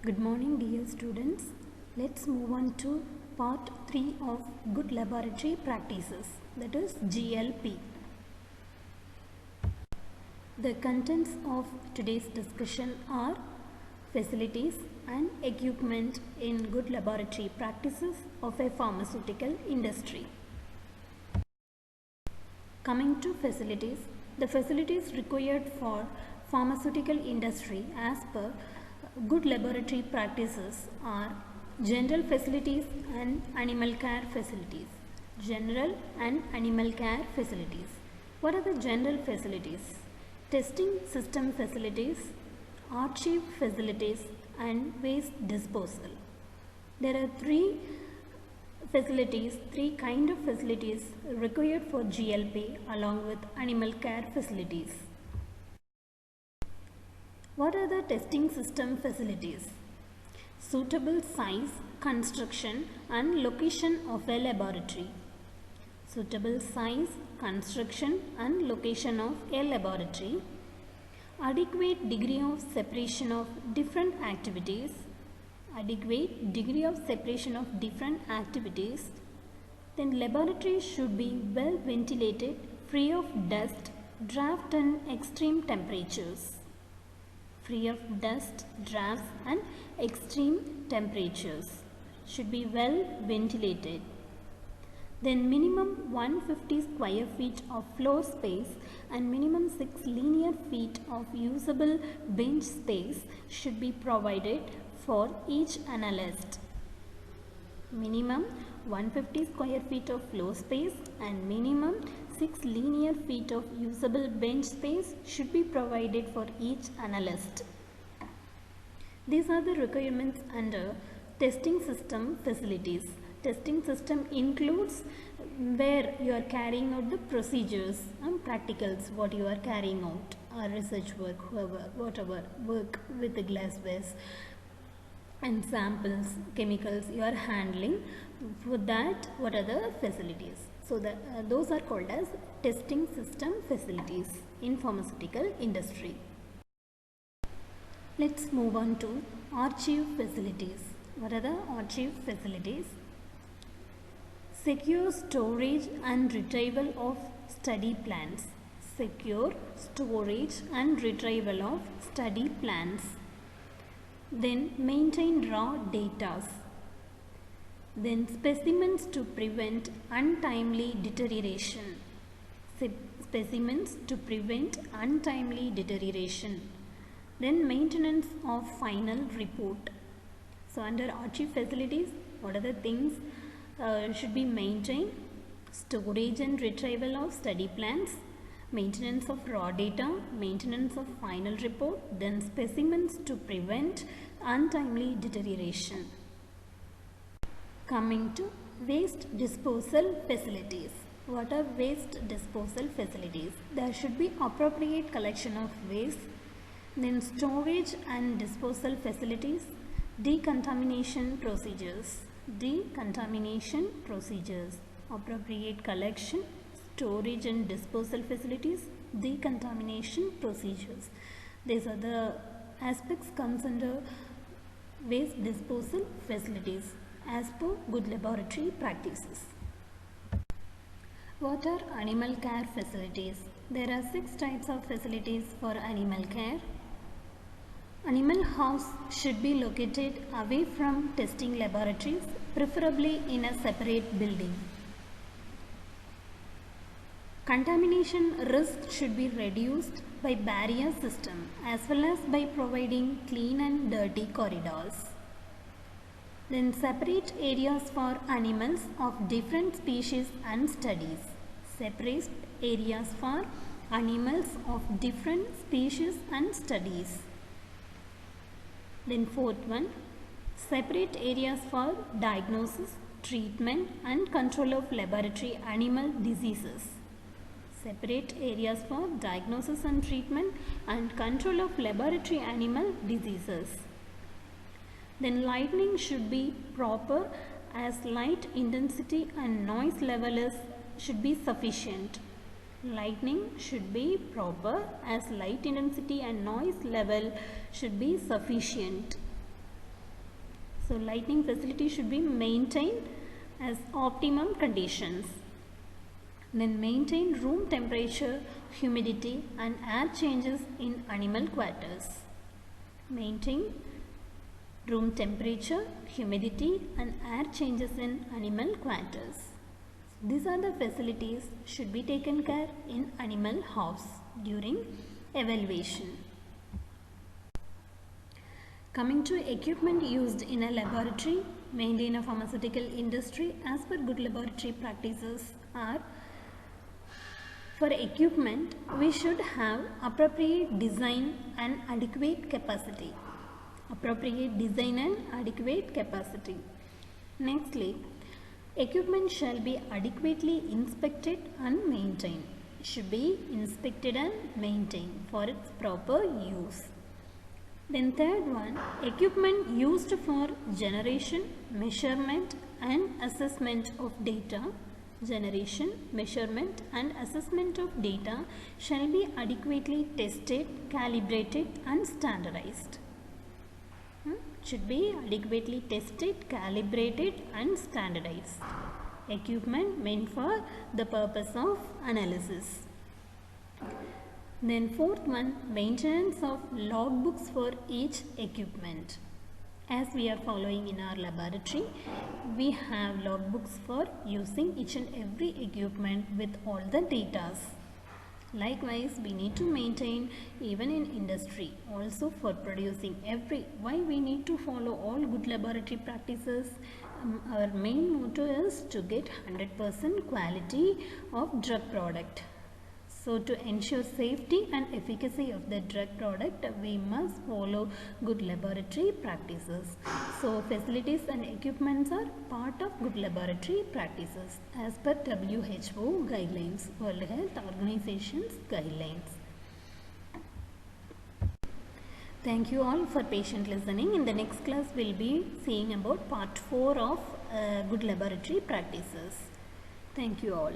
Good morning dear students. Let's move on to part 3 of good laboratory practices, that is GLP. The contents of today's discussion are facilities and equipment in good laboratory practices of a pharmaceutical industry. Coming to facilities, the facilities required for pharmaceutical industry as per good laboratory practices are general facilities and animal care facilities. General and animal care facilities. What are the general facilities? Testing system facilities, archive facilities and waste disposal. There are three kind of facilities required for GLP along with animal care facilities. What are the testing system facilities? Suitable size, construction and location of a laboratory. Suitable size, construction and location of a laboratory. Adequate degree of separation of different activities. Adequate degree of separation of different activities. Then laboratory should be well ventilated, free of dust, draft and extreme temperatures. Free of dust, drafts and extreme temperatures. Should be well ventilated. Then minimum 150 square feet of floor space and minimum 6 linear feet of usable bench space should be provided for each analyst. Minimum 150 square feet of floor space and minimum 6 linear feet of usable bench space should be provided for each analyst. These are the requirements under testing system facilities. Testing system includes where you are carrying out the procedures and practicals, what you are carrying out, or research work, whatever work with the glasswares and samples, chemicals you are handling. For that, what are the facilities? So those are called as testing system facilities in pharmaceutical industry. Let's move on to archive facilities. What are the archive facilities? Secure storage and retrieval of study plans. Secure storage and retrieval of study plans. Then maintain raw data. Then specimens to prevent untimely deterioration. Specimens to prevent untimely deterioration. Then maintenance of final report. So under archive facilities, what are the things should be maintained? Storage and retrieval of study plans, maintenance of raw data, maintenance of final report, then specimens to prevent untimely deterioration. Coming to waste disposal facilities. What are waste disposal facilities? There should be appropriate collection of waste, then storage and disposal facilities, decontamination procedures. Decontamination procedures, appropriate collection, storage and disposal facilities, decontamination procedures. These are the aspects comes under waste disposal facilities as per good laboratory practices. What are animal care facilities? There are 6 types of facilities for animal care. Animal house should be located away from testing laboratories, preferably in a separate building. Contamination risk should be reduced by barrier system as well as by providing clean and dirty corridors. Then separate areas for animals of different species and studies. Separate areas for animals of different species and studies. Then fourth one, separate areas for diagnosis, treatment and control of laboratory animal diseases. Separate areas for diagnosis and treatment and control of laboratory animal diseases. Then lighting should be proper as light intensity and noise level should be sufficient. Lighting should be proper as light intensity and noise level should be sufficient. So lighting facility should be maintained as optimum conditions. Then maintain room temperature, humidity and air changes in animal quarters. Maintain room temperature, humidity and air changes in animal quarters. These are the facilities should be taken care in animal house during evaluation. Coming to equipment used in a laboratory, mainly in a pharmaceutical industry, as per good laboratory practices are, for equipment we should have appropriate design and adequate capacity. Appropriate design and adequate capacity. Nextly, equipment shall be adequately inspected and maintained. Should be inspected and maintained for its proper use. Then third one, equipment used for generation, measurement and assessment of data. Generation, measurement and assessment of data shall be adequately tested, calibrated and standardized. Should be adequately tested, calibrated and standardized. Equipment meant for the purpose of analysis. Then fourth one, maintenance of logbooks for each equipment. As we are following in our laboratory, we have logbooks for using each and every equipment with all the data. Likewise, we need to maintain even in industry also for producing why we need to follow all good laboratory practices. Our main motto is to get 100% quality of drug product. So to ensure safety and efficacy of the drug product, we must follow good laboratory practices. So facilities and equipments are part of good laboratory practices as per WHO guidelines, World Health Organization's guidelines. Thank you all for patient listening. In the next class, we'll be seeing about part 4 of good laboratory practices. Thank you all.